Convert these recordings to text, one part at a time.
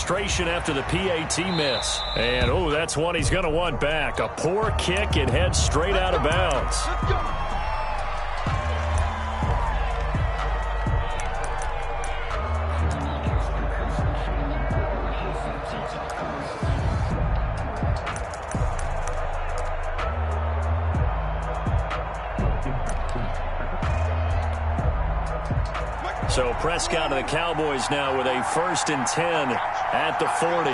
frustration after the PAT miss. And, oh, that's one he's going to want back. A poor kick and heads straight out of bounds. So Prescott and the Cowboys now with a 1st and 10 at the 40.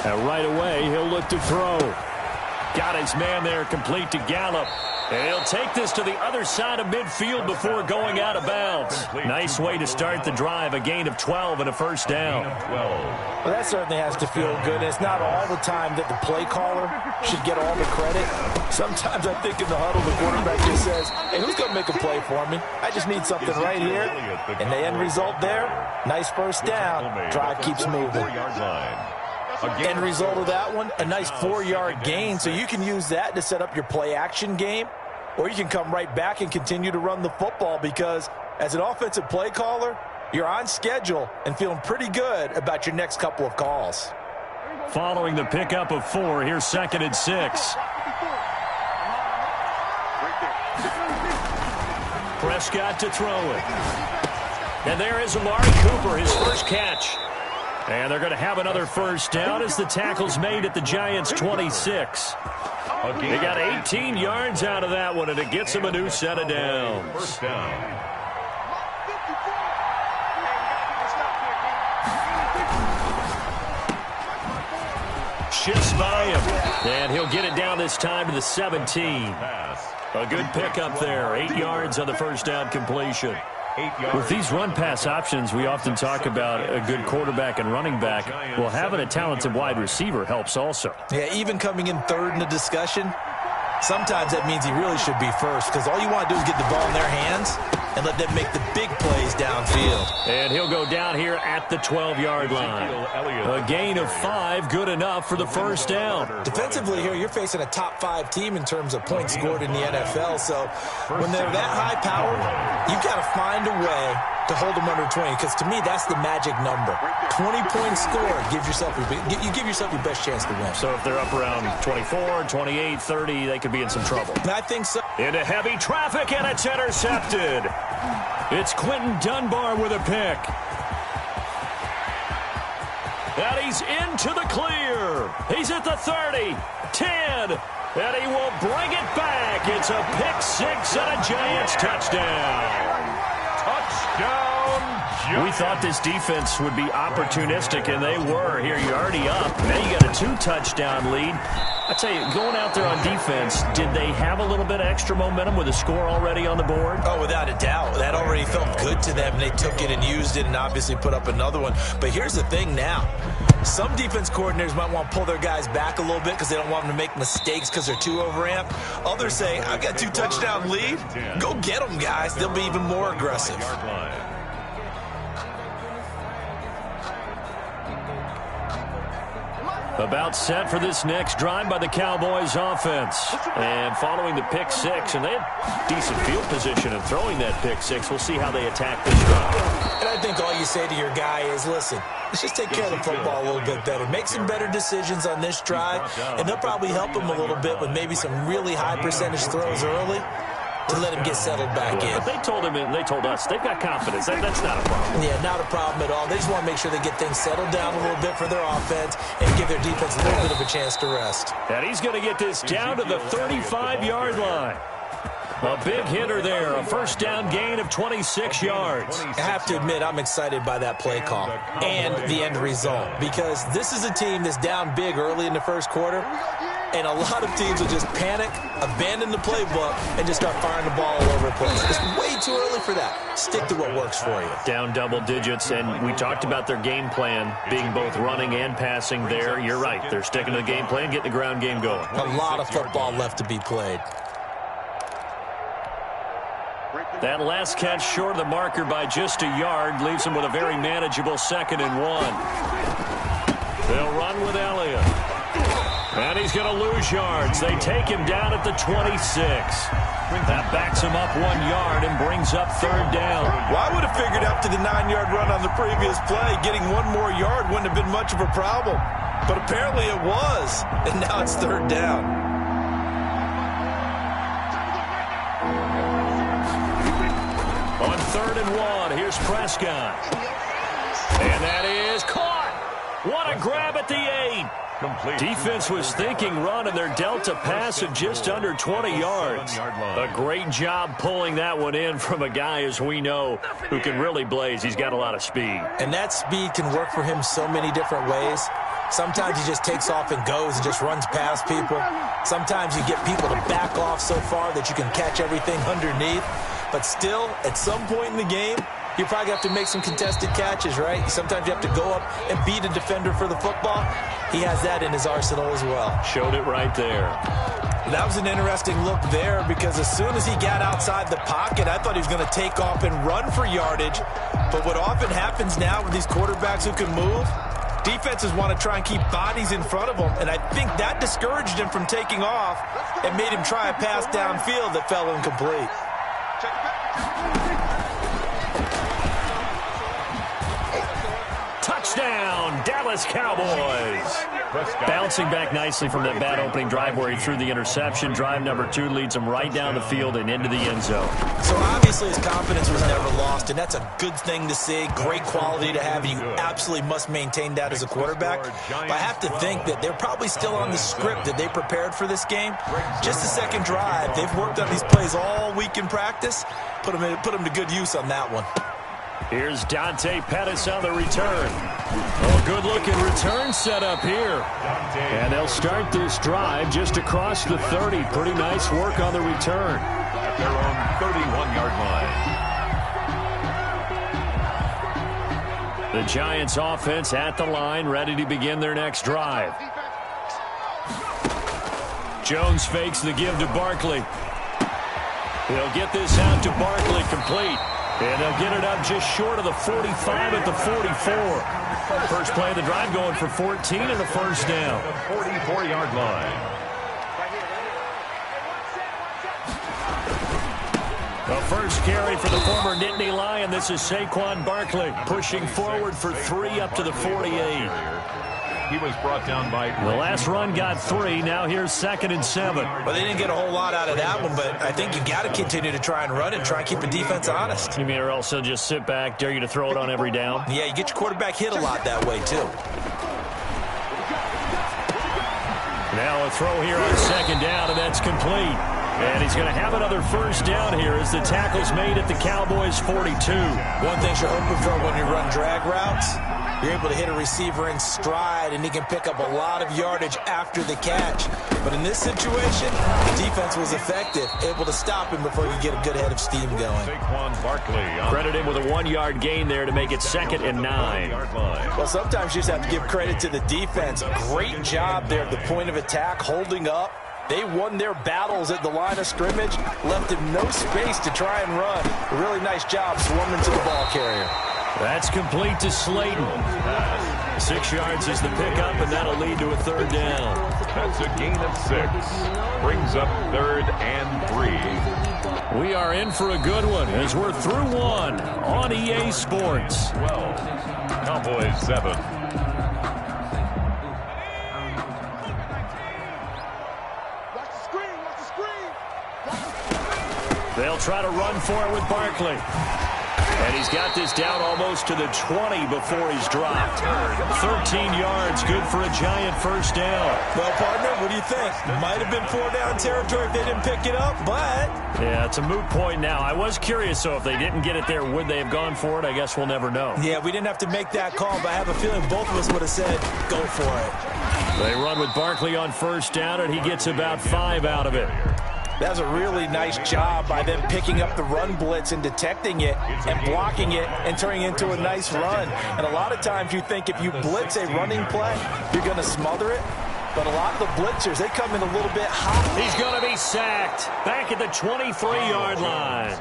And right away, he'll look to throw. Got his man there complete to Gallup. And he'll take this to the other side of midfield before going out of bounds. Nice way to start the drive. A gain of 12 and a 1st down. Well, that certainly has to feel good. And it's not all the time that the play caller should get all the credit. Sometimes I think in the huddle, the quarterback just says, hey, who's going to make a play for me? I just need something right here. And the end result there, nice 1st down. Drive keeps moving. End result of that one, a nice 4-yard gain. So you can use that to set up your play action game. Or you can come right back and continue to run the football because as an offensive play caller, you're on schedule and feeling pretty good about your next couple of calls. Following the pickup of 4, here's 2nd and 6. Prescott to throw it. And there is Amari Cooper, his first catch. And they're going to have another 1st down as the tackle's made at the Giants' 26. They got 18 yards out of that one, and it gets them a new set of downs. 1st down. Shifts by him, and he'll get it down this time to the 17. A good pickup there, 8 yards on the 1st down completion. With these run-pass options, we often talk about a good quarterback and running back. Well, having a talented wide receiver helps also. Yeah, even coming in 3rd in the discussion, sometimes that means he really should be 1st because all you want to do is get the ball in their hands and let them make the big plays downfield. And he'll go down here at the 12-yard line. A gain of 5, good enough for the 1st down. Defensively here, you're facing a top-5 team in terms of points scored in the NFL. So when they're that high-powered, you've got to find a way to hold them under 20 because to me, that's the magic number. 20 points scored, you give yourself your best chance to win. So if they're up around 24, 28, 30, they could be in some trouble. I think so. Into heavy traffic, and it's intercepted. It's Quentin Dunbar with a pick. And he's into the clear. He's at the 30, 10, and he will bring it back. It's a pick 6 and a Giants touchdown. Touchdown. We thought this defense would be opportunistic, and they were. Here, you're already up. Now you got a 2-touchdown lead. I tell you, going out there on defense, did they have a little bit of extra momentum with a score already on the board? Oh, without a doubt. That already felt good to them. They took it and used it and obviously put up another one. But here's the thing now. Some defense coordinators might want to pull their guys back a little bit because they don't want them to make mistakes because they're too overamped. Others say, I've got 2-touchdown lead. Go get them, guys. They'll be even more aggressive. About set for this next drive by the Cowboys offense. And following the pick 6, and they had decent field position in throwing that pick 6. We'll see how they attack this drive. And I think all you say to your guy is, listen, let's just take care of the football a little bit better. Make some better decisions on this drive, and they'll probably help him a little bit with maybe some really high percentage throws early to let him get settled back in. But they told him, and they told us, they've got confidence. That's not a problem. Yeah, not a problem at all. They just want to make sure they get things settled down a little bit for their offense and give their defense a little bit of a chance to rest. And he's going to get this down to the 35-yard line. A big hitter there, a 1st down gain of 26 yards. I have to admit, I'm excited by that play call and the end result because this is a team that's down big early in the 1st quarter. And a lot of teams will just panic, abandon the playbook, and just start firing the ball all over the place. It's way too early for that. Stick to what works for you. Down double digits, and we talked about their game plan being both running and passing there. You're right. They're sticking to the game plan, getting the ground game going. A lot of football left to be played. That last catch short of the marker by just a yard leaves them with a very manageable 2nd and 1. They'll run with Elliott. And he's going to lose yards. They take him down at the 26. That backs him up 1 yard and brings up third down. Well, I would have figured after the 9-yard run on the previous play, getting 1 more yard wouldn't have been much of a problem. But apparently it was, and now it's third down. On 3rd and 1, here's Prescott. And that is caught. What a grab at the 8. Complete. Defense was thinking run, and they're dealt a pass of just under 20 yards. A great job pulling that one in from a guy, as we know, who can really blaze. He's got a lot of speed. And that speed can work for him so many different ways. Sometimes he just takes off and goes and just runs past people. Sometimes you get people to back off so far that you can catch everything underneath. But still, at some point in the game, you probably have to make some contested catches, right? Sometimes you have to go up and beat a defender for the football. He has that in his arsenal as well. Showed it right there. That was an interesting look there because as soon as he got outside the pocket, I thought he was going to take off and run for yardage. But what often happens now with these quarterbacks who can move, defenses want to try and keep bodies in front of them, and I think that discouraged him from taking off and made him try a pass downfield that fell incomplete. Touchdown, Dallas Cowboys. Bouncing back nicely from that bad opening drive where he threw the interception. Drive number 2 leads him right down the field and into the end zone. So obviously his confidence was never lost, and that's a good thing to see. Great quality to have, and you absolutely must maintain that as a quarterback. But I have to think that they're probably still on the script that they prepared for this game. Just the second drive. They've worked on these plays all week in practice. Put them to good use on that one. Here's Dante Pettis on the return. Oh, good-looking return set up here. And they'll start this drive just across the 30. Pretty nice work on the return. At their own 31-yard line. The Giants offense at the line, ready to begin their next drive. Jones fakes the give to Barkley. He'll get this out to Barkley, complete. And they'll get it up just short of the 45 at the 44. First play of the drive going for 14 and a first down. The 44-yard line. The first carry for the former Nittany Lion. This is Saquon Barkley pushing forward for 3 up to the 48. He was brought down by... The last run got 3. Now here's 2nd and 7. Well, they didn't get a whole lot out of that one, but I think you got to continue to try and run and try and keep the defense honest. You mean or else they'll just sit back, dare you to throw it on every down? Yeah, you get your quarterback hit a lot that way, too. Now a throw here on 2nd down, and that's complete. And he's going to have another first down here as the tackle's made at the Cowboys' 42. One thing you're hoping for when you run drag routes, you're able to hit a receiver in stride, and he can pick up a lot of yardage after the catch. But in this situation, the defense was effective, able to stop him before you get a good head of steam going. Saquon Barkley. Credit him with a 1-yard gain there to make it 2nd and 9. Well, sometimes you just have to give credit to the defense. Great job there at the point of attack, holding up. They won their battles at the line of scrimmage, left him no space to try and run. A really nice job swarming to the ball carrier. That's complete to Slayton. 6 yards is the pickup, and that'll lead to a third down. That's a gain of 6. Brings up 3rd and 3. We are in for a good one as we're through 1 on EA Sports. 12. Cowboys 7. They'll try to run for it with Barkley. And he's got this down almost to the 20 before he's dropped. 13 yards, good for a Giant first down. Well, partner, what do you think? Might have been 4-down territory if they didn't pick it up, but... Yeah, it's a moot point now. I was curious, so if they didn't get it there, would they have gone for it? I guess we'll never know. Yeah, we didn't have to make that call, but I have a feeling both of us would have said, go for it. They run with Barkley on first down, and he gets about 5 out of it. That's a really nice job by them picking up the run blitz and detecting it and blocking it and turning it into a nice run. And a lot of times you think if you blitz a running play, you're going to smother it. but a lot of the blitzers, they come in a little bit hot. He's going to be sacked back at the 23-yard line.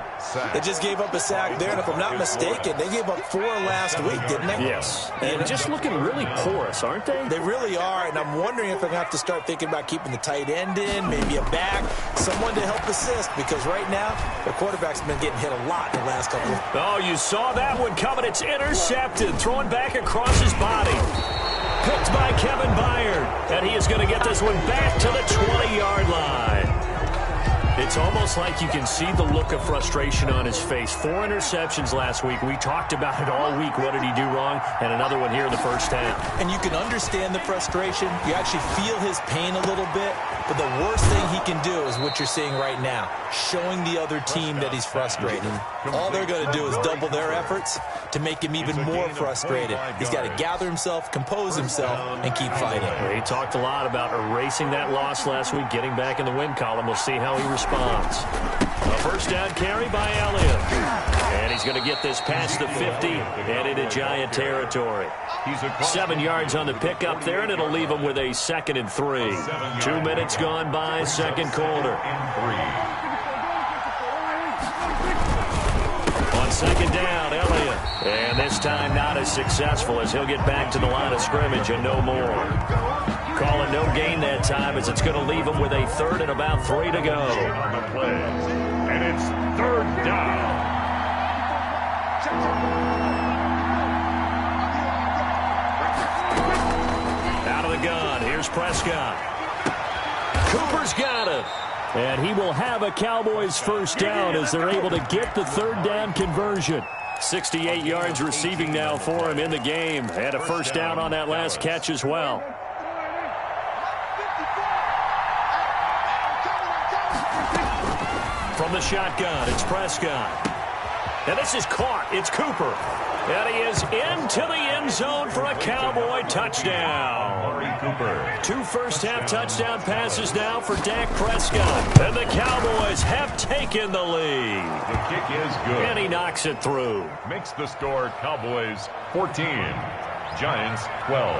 They just gave up a sack there, and if I'm not mistaken, they gave up 4 last week, didn't they? Yes, and just looking really porous, aren't they? They really are, and I'm wondering if they're going to have to start thinking about keeping the tight end in, maybe a back, someone to help assist, because right now, the quarterback's been getting hit a lot in the last couple of... Oh, you saw that one coming. It's intercepted, thrown back across his body. Picked by Kevin Byard, and he is going to get this one back to the 20-yard line. It's almost like you can see the look of frustration on his face. 4 interceptions last week. We talked about it all week. What did he do wrong? And another one here in the first half. And you can understand the frustration. You actually feel his pain a little bit. But the worst thing he can do is what you're seeing right now, showing the other team that he's frustrated. All they're going to do is double their efforts to make him even more frustrated. He's got to gather himself, compose himself, and keep fighting. He talked a lot about erasing that loss last week, getting back in the win column. We'll see how he responds. A first down carry by Elliott. And he's going to get this past the 50 and into Giant territory. 7 yards on the pickup there, and it'll leave him with a 2nd and 3. 2 minutes gone by, second quarter. On second down, Elliott. And this time not as successful as he'll get back to the line of scrimmage and no more. Calling no gain that time as it's going to leave him with a 3rd and about 3 to go. On the play. And it's 3rd down. Out of the gun, here's Prescott. Cooper's got it. And he will have a Cowboys first down as they're able to get the 3rd down conversion. 68 yards receiving now for him in the game. Had a first down on that last catch as well. From the shotgun, it's Prescott. And this is caught. It's Cooper. And he is into the end zone for a Cowboy touchdown. 2 first-half touchdown passes now for Dak Prescott. And the Cowboys have taken the lead. The kick is good. And he knocks it through. Makes the score Cowboys 14, Giants 12.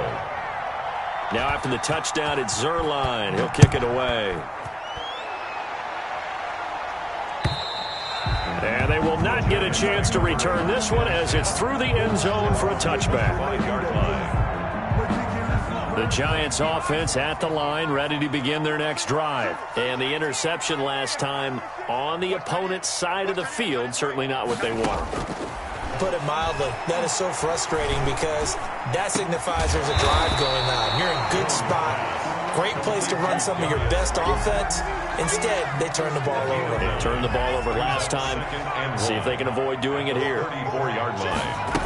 Now after the touchdown, it's Zuerlein. He'll kick it away. And they will not get a chance to return this one as it's through the end zone for a touchback. 5-yard line. The Giants offense at the line, ready to begin their next drive. And the interception last time on the opponent's side of the field, certainly not what they want. Put it mildly, that is so frustrating because that signifies there's a drive going on. You're in good spot. Great place to run some of your best offense. Instead, they turn the ball over. They turned the ball over last time. See if they can avoid doing it here. 34-yard line.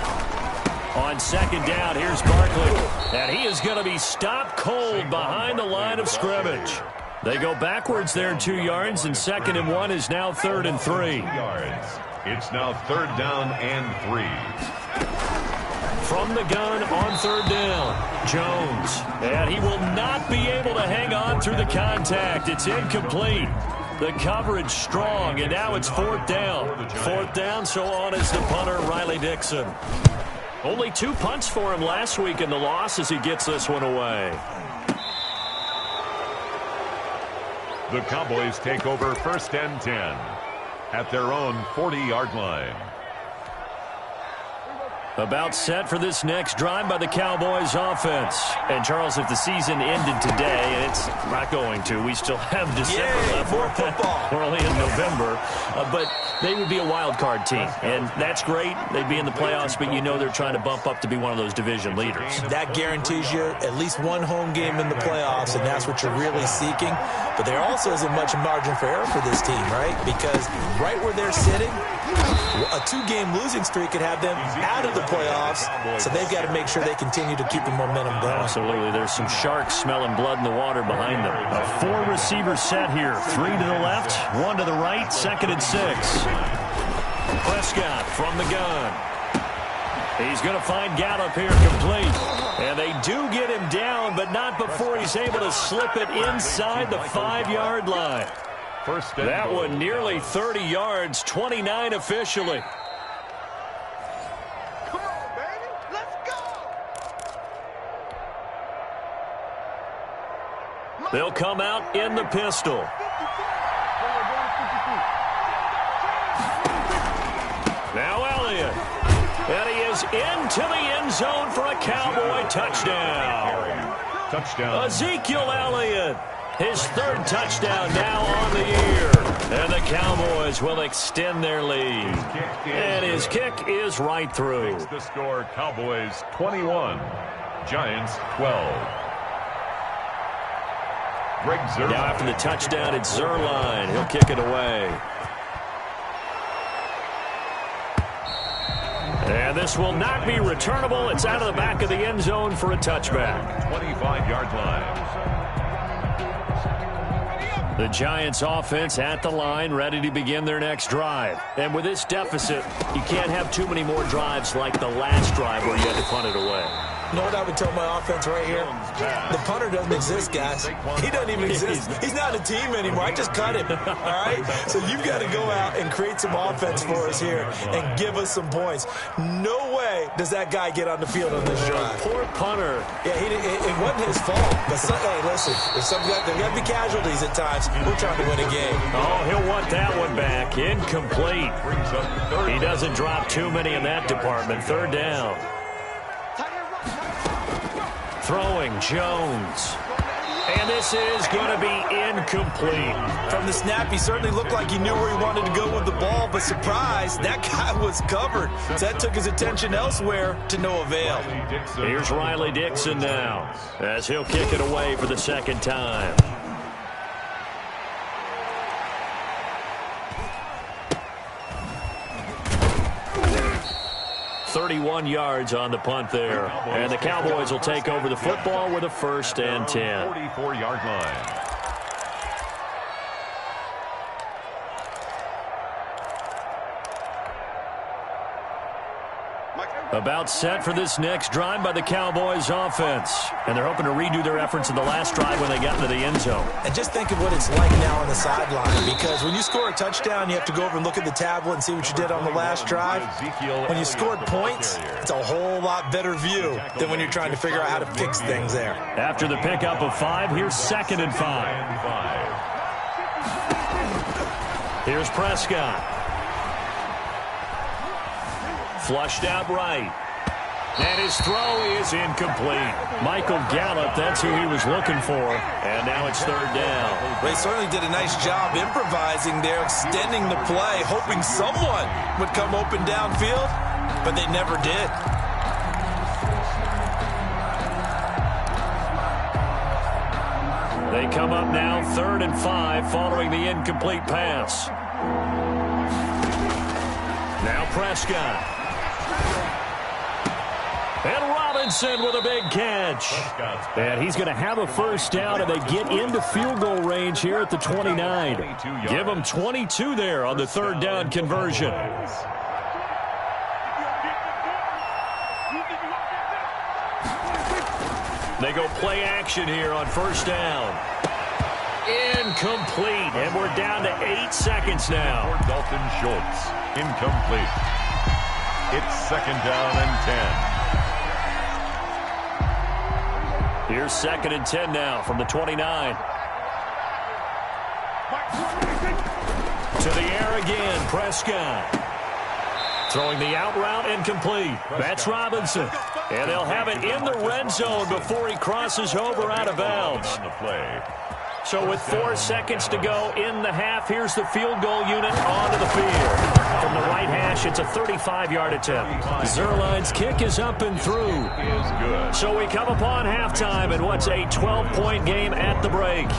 On second down, here's Barkley. And he is going to be stopped cold behind the line of scrimmage. They go backwards there 2 yards, and 2nd and 1 is now 3rd and 3. Yards. It's now 3rd down and 3. From the gun on 3rd down, Jones. And he will not be able to hang on through the contact. It's incomplete. The coverage strong, and now it's 4th down. 4th down, so on is the punter, Riley Dixon. Only 2 punts for him last week in the loss as he gets this one away. The Cowboys take over 1st and 10 at their own 40-yard line. About set for this next drive by the Cowboys offense. And, Charles, if the season ended today, and it's not going to, we still have December left. More football. We're only in November. But they would be a wild card team. And that's great. They'd be in the playoffs, but you know they're trying to bump up to be one of those division leaders. That guarantees you at least one home game in the playoffs, and that's what you're really seeking. But there also isn't much margin for error for this team, right? Because right where they're sitting, a 2-game losing streak could have them out of the playoffs, so they've got to make sure they continue to keep the momentum going. Absolutely. There's some sharks smelling blood in the water behind them. A 4-receiver set here. 3 to the left, 1 to the right, 2nd and 6. Prescott from the gun. He's going to find Gallup here complete. And they do get him down, but not before he's able to slip it inside the 5-yard line. That one nearly 30 yards, 29 officially. Come on, baby. Let's go. They'll come out in the pistol. Now Elliott. And he is into the end zone for a Cowboy touchdown. Touchdown. Ezekiel Elliott. His third touchdown now on the year. And the Cowboys will extend their lead. And his kick is right through. Makes the score Cowboys 21, Giants 12. Greg Zuerlein. Now after the touchdown, it's Zuerlein. He'll kick it away. And this will not be returnable. It's out of the back of the end zone for a touchback. 25-yard line. The Giants offense at the line, ready to begin their next drive. And with this deficit, you can't have too many more drives like the last drive where you had to punt it away. You know what I would tell my offense right here? The punter doesn't exist, guys. He doesn't even exist. He's not a team anymore. I just cut him, all right? So you've got to go out and create some offense for us here and give us some points. No way does that guy get on the field on this drive. Poor punter. Yeah, it wasn't his fault. But, hey, listen, there's got to be casualties at times. We're trying to win a game. Oh, he'll want that one back. Incomplete. He doesn't drop too many in that department. Third down. Throwing Jones. And this is going to be incomplete. From the snap, he certainly looked like he knew where he wanted to go with the ball, but surprise, that guy was covered. So that took his attention elsewhere to no avail. Here's Riley Dixon now, as he'll kick it away for the second time. 31 yards on the punt there. And the Cowboys will take over the football with a 1st and 10. 44-yard line. About set for this next drive by the Cowboys offense. And they're hoping to redo their efforts in the last drive when they got into the end zone. And just think of what it's like now on the sideline, because when you score a touchdown, you have to go over and look at the tablet and see what you did on the last drive. When you scored points, it's a whole lot better view than when you're trying to figure out how to fix things there. After the pickup of 5, here's 2nd and 5. Here's Prescott. Flushed out right. And his throw is incomplete. Michael Gallup, that's who he was looking for. And now it's 3rd down. They certainly did a nice job improvising there, extending the play, hoping someone would come open downfield, but they never did. They come up now 3rd and 5 following the incomplete pass. Now Prescott. And Robinson with a big catch. And he's going to have a 1st down, and they get into field goal range here at the 29. Give them 22 there on the 3rd down conversion. They go play action here on 1st down. Incomplete, and we're down to 8 seconds now. For Dalton Schultz, incomplete. It's 2nd down and 10. Here's 2nd and 10 now from the 29. To the air again, Prescott. Throwing the out route incomplete. That's Robinson. And they'll have it in the red zone before he crosses over out of bounds. On the play. So with 4 seconds to go in the half, here's the field goal unit onto the field. From the right hash, it's a 35-yard attempt. Zuerlein's kick is up and through. Is good. So we come upon halftime in what's a 12-point game at the break.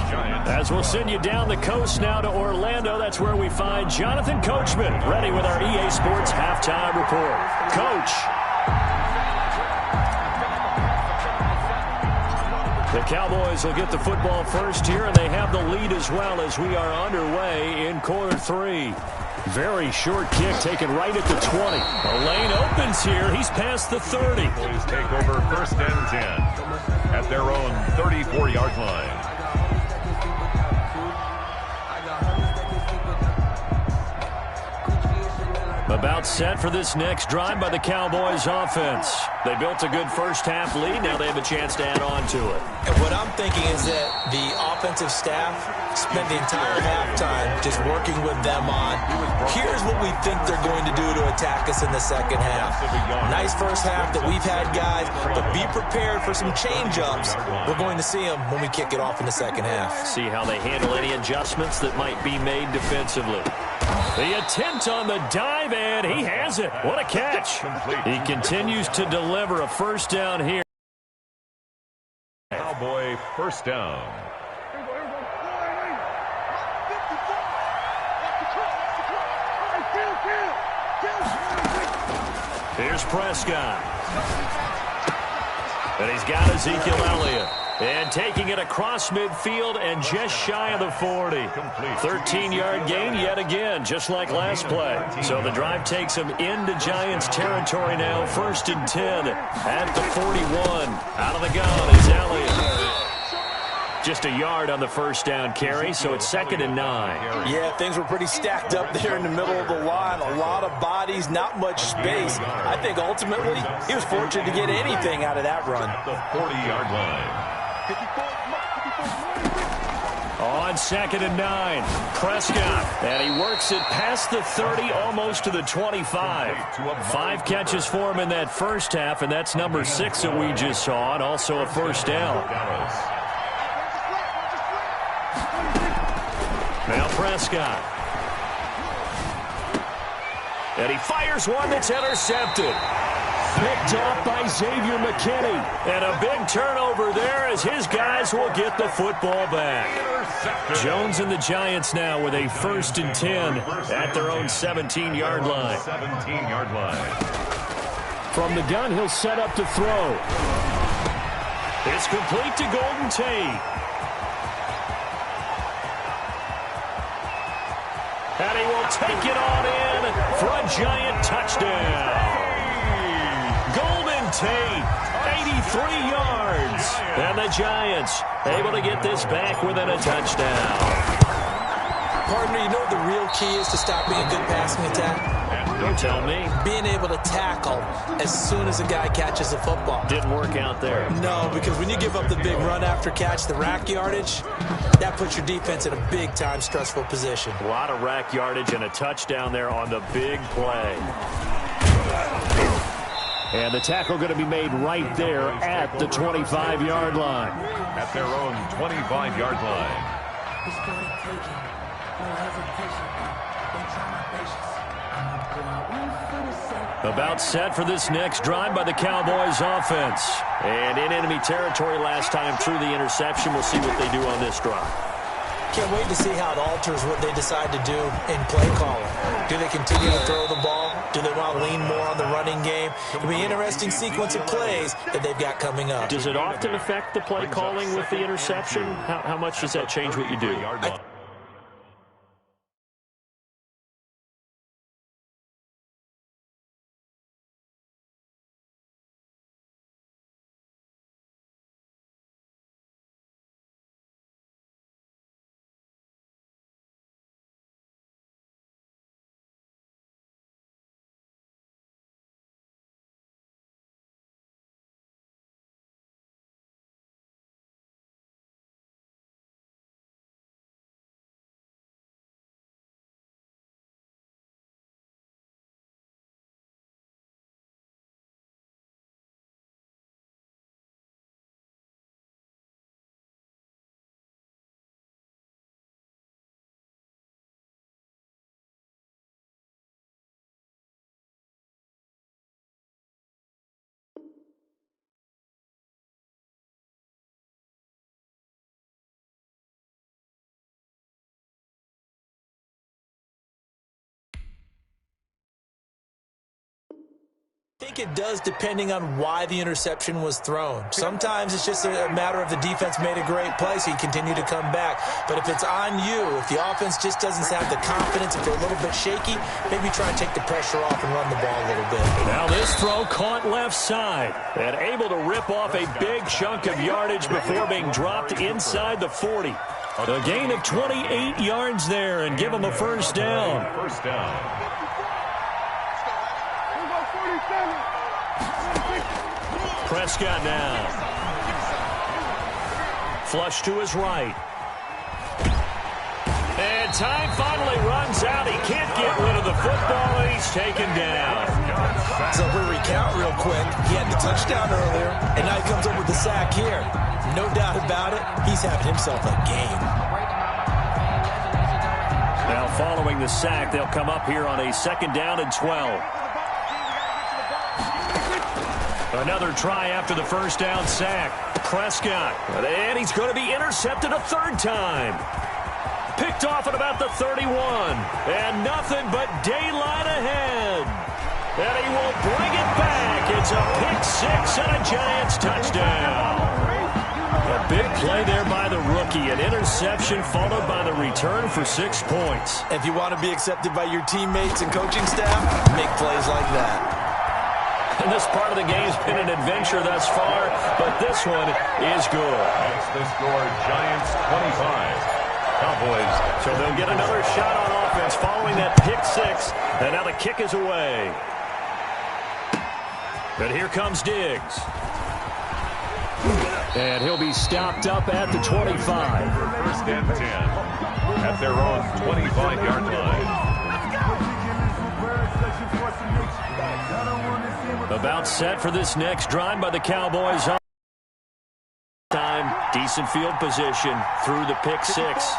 As we'll send you down the coast now to Orlando, that's where we find Jonathan Coachman ready with our EA Sports halftime report. Coach. The Cowboys will get the football first here, and they have the lead as well as we are underway in quarter 3. Very short kick taken right at the 20. A lane opens here. He's past the 30. Cowboys take over 1st and 10 at their own 34-yard line. About set for this next drive by the Cowboys offense. They built a good first-half lead. Now they have a chance to add on to it. And what I'm thinking is that the offensive staff spent the entire halftime just working with them on, here's what we think they're going to do to attack us in the second half. Nice first half that we've had, guys, but be prepared for some change-ups. We're going to see them when we kick it off in the second half. See how they handle any adjustments that might be made defensively. The attempt on the dive, and he has it. What a catch. He continues to deliver a first down here. Cowboy first down. Here's Prescott. And he's got Ezekiel Elliott. And taking it across midfield and just shy of the 40. 13-yard gain yet again, just like last play. So the drive takes him into Giants territory now. 1st and 10 at the 41. Out of the gun is Elliott. Just a yard on the first down carry, so it's 2nd and 9. Yeah, things were pretty stacked up there in the middle of the line. A lot of bodies, not much space. I think ultimately he was fortunate to get anything out of that run. The 40-yard line. On 2nd and 9, Prescott. And he works it past the 30, almost to the 25. 5 catches for him in that first half, and that's number 6 that we just saw, and also a first down. Now Prescott. And he fires one that's intercepted. Picked off by Xavier McKinney. And a big turnover there as his guys will get the football back. Jones and the Giants now with a 1st and 10 at their own 17-yard line. 17-yard line. From the gun, he'll set up to throw. It's complete to Golden Tate. And he will take it on in for a Giant touchdown. Golden Tate, 83 yards. And the Giants able to get this back within a touchdown. Partner, you know what the real key is to stopping a good passing attack? Don't tell me. Being able to tackle as soon as a guy catches the football. Didn't work out there. No, because when you give up the big run after catch, the rack yardage, that puts your defense in a big-time stressful position. A lot of rack yardage and a touchdown there on the big play. And the tackle going to be made right there at the 25-yard line. At their own 25-yard line. About set for this next drive by the Cowboys offense. And in enemy territory last time through the interception. We'll see what they do on this drive. Can't wait to see how it alters what they decide to do in play calling. Do they continue to throw the ball? Do they want to lean more on the running game? It'll be an interesting sequence of plays that they've got coming up. Does it often affect the play calling with the interception? How much does that change what you do? I think it does, depending on why the interception was thrown. Sometimes it's just a matter of the defense made a great play, so you continue to come back. But if it's on you, if the offense just doesn't have the confidence, if they're a little bit shaky, maybe try and take the pressure off and run the ball a little bit. Now this throw caught left side and able to rip off a big chunk of yardage before being dropped inside the 40. A gain of 28 yards there and give them a first down. First down. Prescott now. Flush to his right. And time finally runs out. He can't get rid of the football, and he's taken down. So if we recount real quick, he had the touchdown earlier, and now he comes up with the sack here. No doubt about it, he's having himself a game. Now following the sack, they'll come up here on a 2nd down and 12. Another try after the 1st down sack. Prescott, and he's going to be intercepted a 3rd time. Picked off at about the 31, and nothing but daylight ahead. And he will bring it back. It's a pick 6 and a Giants touchdown. A big play there by the rookie. An interception followed by the return for 6 points. If you want to be accepted by your teammates and coaching staff, make plays like that. And this part of the game's been an adventure thus far, but this one is good. That's the score, Giants 25. Cowboys. So they'll get another shot on offense following that pick 6, and now the kick is away. But here comes Diggs. And he'll be stopped up at the 25. 1st and 10 at their own 25-yard line. About set for this next drive by the Cowboys. Time, decent field position through the pick 6.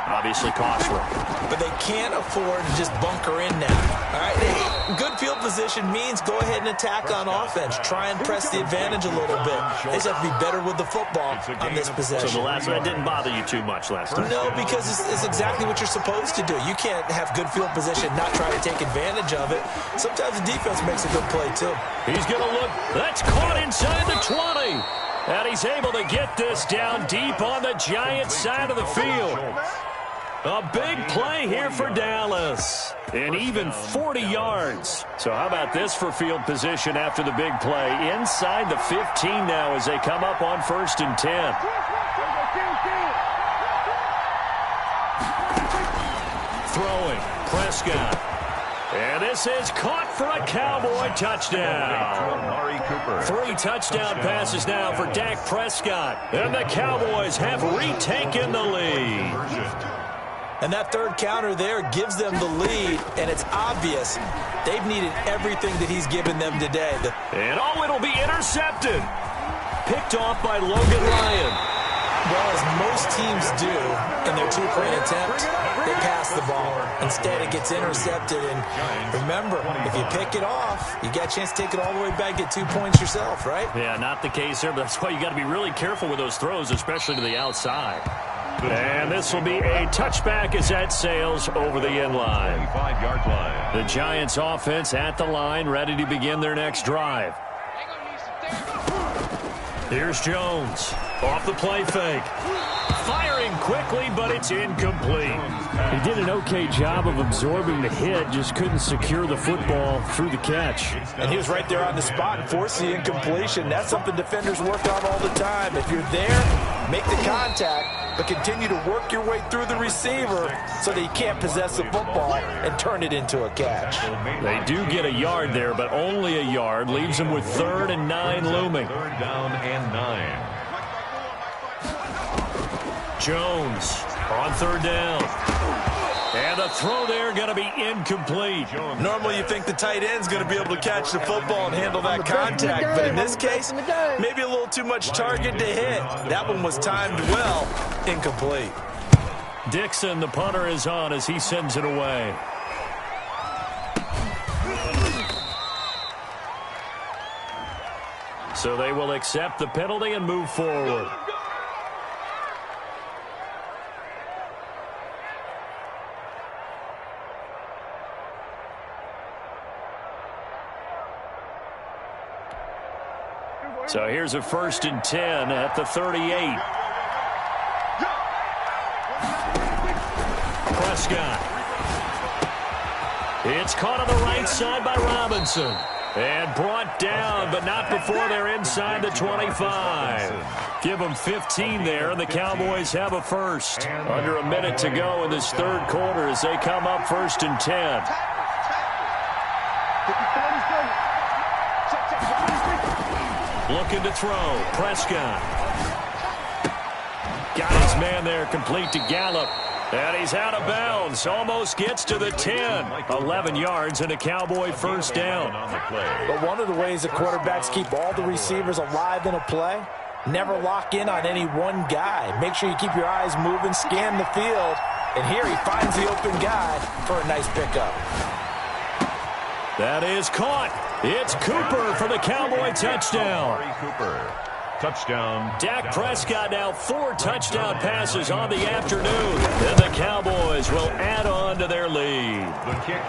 Obviously costly. But they can't afford to just bunker in now. All right, good field position means go ahead and attack on offense. Try and press the advantage a little bit. They just have to be better with the football on this possession. So the last one didn't bother you too much last time? No, because it's exactly what you're supposed to do. You can't have good field position, not try to take advantage of it. Sometimes the defense makes a good play, too. He's going to look. That's caught inside the 20. And he's able to get this down deep on the Giants side of the field. A big play here for Dallas. And even 40 yards. So how about this for field position after the big play? Inside the 15 now as they come up on 1st and 10. Throwing. Prescott. And this is caught for a Cowboy touchdown. 3 touchdown passes now for Dak Prescott. And the Cowboys have retaken the lead. And that 3rd counter there gives them the lead, and it's obvious they've needed everything that he's given them today. And it'll be intercepted. Picked off by Logan Ryan. Well, as most teams do in their 2-point attempt, they pass the ball. Instead, it gets intercepted. And remember, if you pick it off, you got a chance to take it all the way back, get 2 points yourself, right? Yeah, not the case there, but that's why you got to be really careful with those throws, especially to the outside. And this will be a touchback as that sails over the end line. 25-yard line. The Giants offense at the line, ready to begin their next drive. Here's Jones. Off the play fake. Firing quickly, but it's incomplete. He did an okay job of absorbing the hit, just couldn't secure the football through the catch. And he was right there on the spot and forced the incompletion. That's something defenders work on all the time. If you're there, make the contact, but continue to work your way through the receiver so that he can't possess the football and turn it into a catch. They do get a yard there, but only a yard. Leaves them with 3rd and 9 looming. 3rd down and 9. Jones on 3rd down. And the throw there going to be incomplete. Normally you think the tight end's going to be able to catch the football and handle that contact, but in this case, maybe a little too much target to hit. That one was timed well, incomplete. Dixon, the punter, is on as he sends it away. So they will accept the penalty and move forward. So here's a 1st and 10 at the 38. Prescott. It's caught on the right side by Robinson. And brought down, but not before they're inside the 25. Give them 15 there, and the Cowboys have a first. Under a minute to go in this 3rd quarter as they come up 1st and 10. Looking to throw. Prescott. Got his man there, complete to Gallup. And he's out of bounds. Almost gets to the 10. 11 yards and a Cowboy first down. But one of the ways the quarterbacks keep all the receivers alive in a play, never lock in on any one guy. Make sure you keep your eyes moving, scan the field. And here he finds the open guy for a nice pickup. That is caught. It's Cooper for the Cowboy touchdown. Cooper. Touchdown. Dak Prescott now 4 touchdown passes on the afternoon. And the Cowboys will add on to their lead.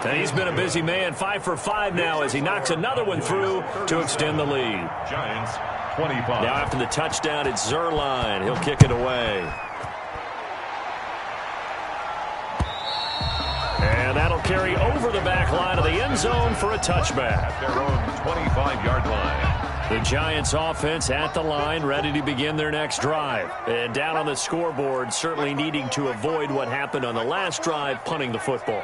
And he's been a busy man, 5 for 5 now as he knocks another one through to extend the lead. Giants 25. Now after the touchdown, it's Zuerlein. He'll kick it away. And that'll carry over the back line of the end zone for a touchback. At their own 25-yard line. The Giants offense at the line, ready to begin their next drive. And down on the scoreboard, certainly needing to avoid what happened on the last drive, punting the football.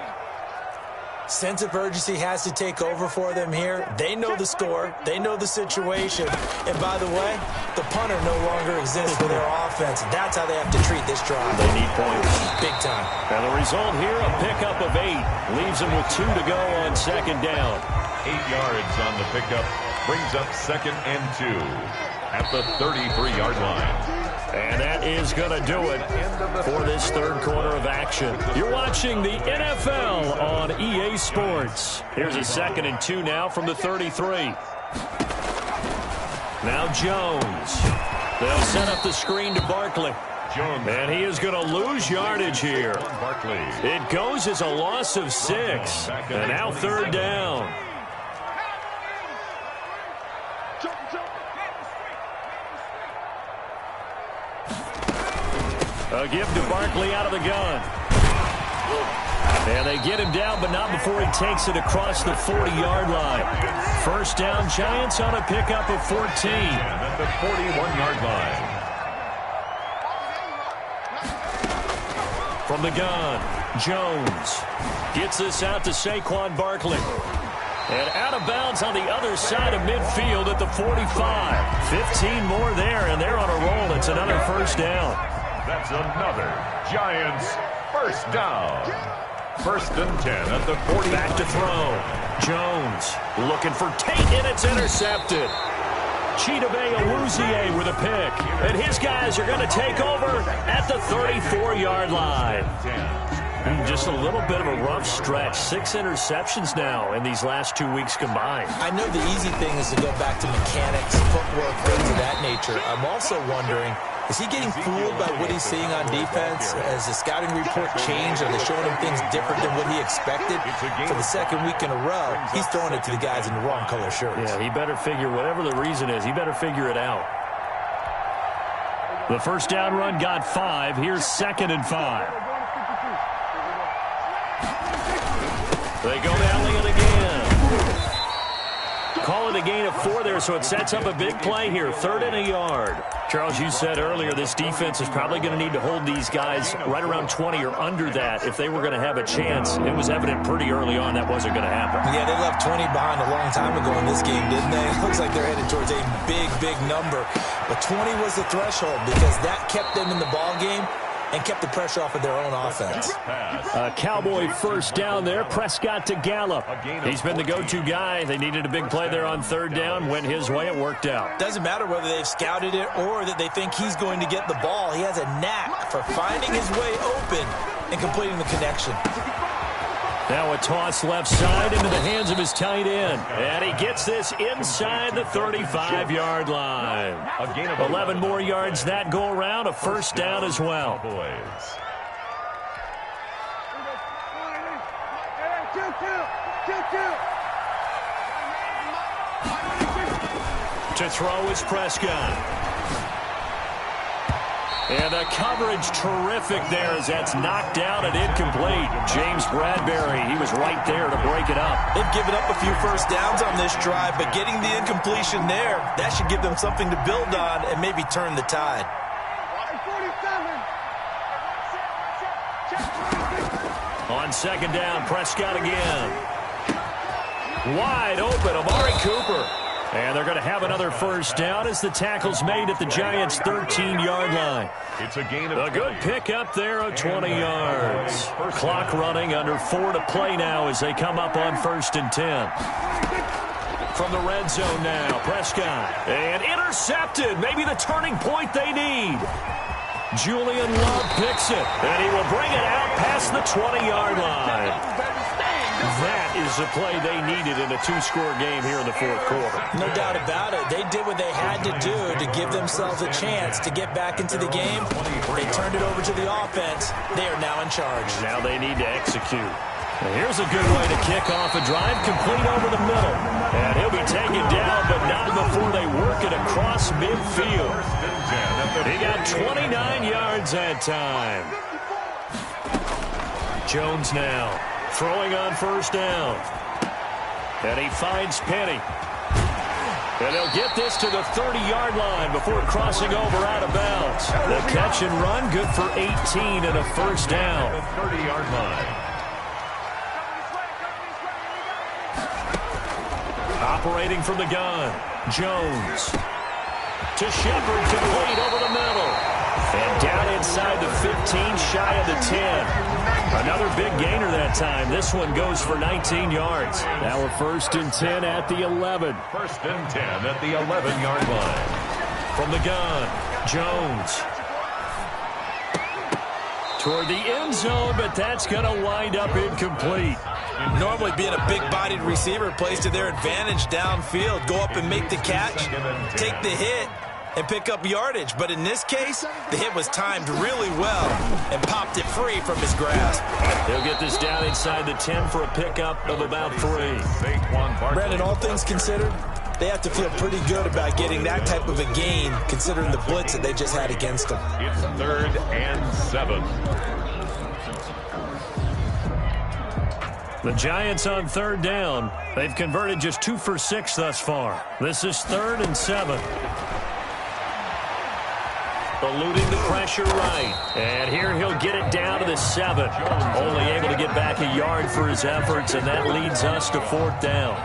Sense of urgency has to take over for them here. They know the score. They know the situation. And by the way, the punter no longer exists for their offense. That's how they have to treat this drive. They need points. Big time. And the result here, a pickup of 8. Leaves them with 2 to go on second down. 8 yards on the pickup. Brings up 2nd and 2 at the 33-yard line. And that is going to do it for this third quarter of action. You're watching the NFL on EA Sports. Here's a 2nd and 2 now from the 33. Now Jones. They'll set up the screen to Barkley. Jones. And he is going to lose yardage here. Barkley. It goes as a loss of 6. And now third down. A give to Barkley out of the gun. And they get him down, but not before he takes it across the 40-yard line. First down, Giants on a pickup of 14. And at the 41-yard line. From the gun, Jones gets this out to Saquon Barkley. And out of bounds on the other side of midfield at the 45. 15 more there, and they're on a roll. It's another first down. That's another Giants first down. 1st and 10 at the 40. Back to throw. Jones looking for Tate, and it's intercepted. Chidobe Awuzie with a pick. And his guys are going to take over at the 34-yard line. Just a little bit of a rough stretch. 6 interceptions now in these last 2 weeks combined. I know the easy thing is to go back to mechanics, footwork, things of that nature. I'm also wondering, is he getting fooled by what he's seeing on defense? Has the scouting report changed? Are they showing him things different than what he expected? For the second week in a row, he's throwing it to the guys in the wrong color shirts. Yeah, he better figure, whatever the reason is, he better figure it out. The first down run got 5. Here's 2nd and 5. They go to Elliott again. Call it a gain of 4 there, so it sets up a big play here. 3rd and a yard. Charles, you said earlier this defense is probably going to need to hold these guys right around 20 or under that if they were going to have a chance. It was evident pretty early on that wasn't going to happen. Yeah, they left 20 behind a long time ago in this game, didn't they? It looks like they're headed towards a big, big number. But 20 was the threshold because that kept them in the ball game and kept the pressure off of their own offense. A Cowboy first down there. Prescott to Gallup. He's been the go-to guy. They needed a big play there on 3rd down. Went his way. It worked out. Doesn't matter whether they've scouted it or that they think he's going to get the ball. He has a knack for finding his way open and completing the connection. Now a toss left side into the hands of his tight end. And he gets this inside the 35-yard line. 11 more yards that go around. A first down as well. To throw is Prescott. And the coverage terrific there as that's knocked down and incomplete. James Bradbury, he was right there to break it up. They've given up a few first downs on this drive, but getting the incompletion there, that should give them something to build on and maybe turn the tide. On 2nd down, Prescott again. Wide open, Amari Cooper. And they're going to have another first down as the tackle's made at the Giants' 13-yard line. It's a gain of a good pickup there of 20 yards. Clock running, under 4 to play now as they come up on 1st and 10. From the red zone now, Prescott. And intercepted, maybe the turning point they need. Julian Love picks it, and he will bring it out past the 20-yard line. That is the play they needed in a 2-score game here in the 4th quarter. No doubt about it. They did what they had to do to give themselves a chance to get back into the game. They turned it over to the offense. They are now in charge. Now they need to execute. And here's a good way to kick off a drive, complete over the middle. And he'll be taken down, but not before they work it across midfield. He got 29 yards that time. Jones now. Throwing on 1st down. And he finds Penny. And he'll get this to the 30-yard line before crossing over out of bounds. The catch and run, good for 18 and a first down. The 30-yard line. Operating from the gun, Jones. To Shepard, complete over the middle. And down inside the 15, shy of the 10. Another big gainer that time. This one goes for 19 yards. Now we're 1st and 10 at the 11. 1st and 10 at the 11-yard line. From the gun, Jones. Toward the end zone, but that's going to wind up incomplete. Normally being a big-bodied receiver plays to their advantage downfield. Go up and make the catch, take the hit, and pick up yardage. But in this case, the hit was timed really well and popped it free from his grasp. He'll get this down inside the 10 for a pickup of about 3. Brandon, all things considered, they have to feel pretty good about getting that type of a gain considering the blitz that they just had against them. It's 3rd and 7. The Giants on 3rd down. They've converted just 2 for 6 thus far. This is 3rd and 7. Eluding the pressure right. And here he'll get it down to the 7. Only able to get back a yard for his efforts, and that leads us to 4th down.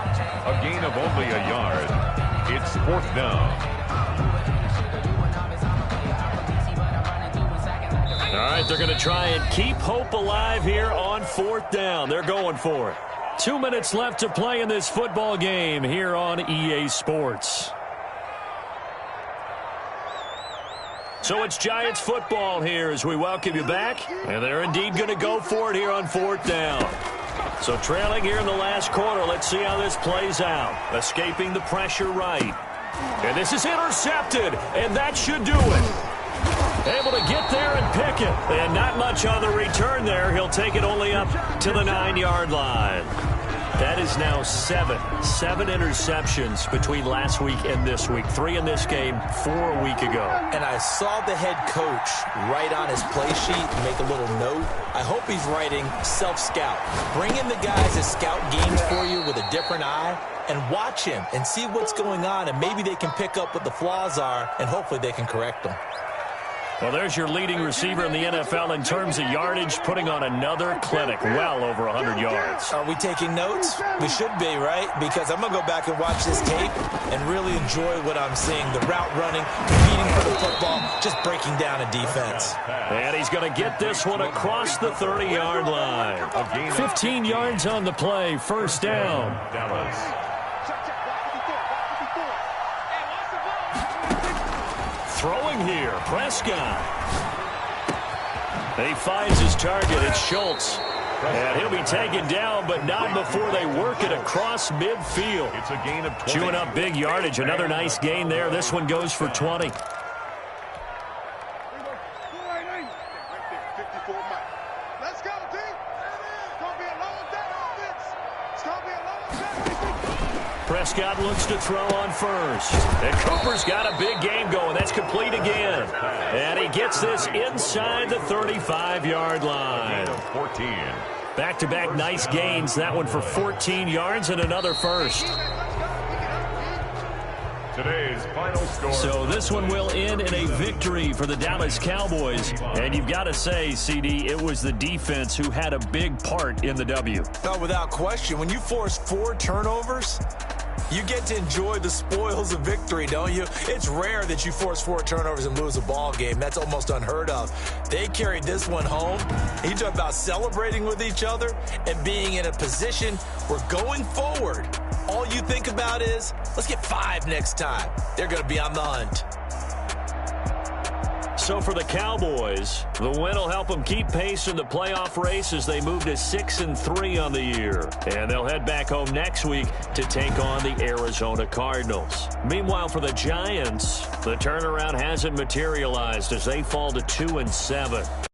A gain of only a yard. It's 4th down. All right, they're going to try and keep hope alive here on 4th down. They're going for it. 2 minutes left to play in this football game here on EA Sports. So it's Giants football here as we welcome you back. And they're indeed going to go for it here on 4th down. So trailing here in the last quarter, let's see how this plays out. Escaping the pressure right. And this is intercepted, and that should do it. Able to get there and pick it. And not much on the return there. He'll take it only up to the 9-yard line. That is now 7 interceptions between last week and this week. 3 in this game, 4 a week ago. And I saw the head coach write on his play sheet and make a little note. I hope he's writing self-scout. Bring in the guys that scout games for you with a different eye and watch him and see what's going on, and maybe they can pick up what the flaws are, and hopefully they can correct them. Well, there's your leading receiver in the NFL in terms of yardage, putting on another clinic, well over 100 yards. Are we taking notes? We should be, right? Because I'm going to go back and watch this tape and really enjoy what I'm seeing. The route running, competing for the football, just breaking down a defense. And he's going to get this one across the 30-yard line. 15 yards on the play, 1st down. Dallas. Throwing here, Prescott. He finds his target. It's Schultz. And he'll be taken down, but not before they work it across midfield. It's a gain of 20. Chewing up big yardage. Another nice gain there. This one goes for 20. Prescott looks to throw on first. And Cooper's got a big game going. That's complete again. And he gets this inside the 35-yard line. 14. Back-to-back nice gains. That one for 14 yards and another first. Today's final score. So this one will end in a victory for the Dallas Cowboys. And you've got to say, CD, it was the defense who had a big part in the W. No, without question. When you force 4 turnovers, You get to enjoy the spoils of victory, don't you? It's rare that you force 4 turnovers and lose a ball game. That's almost unheard of. They carried this one home. You talk about celebrating with each other and being in a position where going forward, all you think about is, let's get 5 next time. They're going to be on the hunt. So for the Cowboys, the win will help them keep pace in the playoff race as they move to 6-3 on the year. And they'll head back home next week to take on the Arizona Cardinals. Meanwhile, for the Giants, the turnaround hasn't materialized as they fall to 2-7.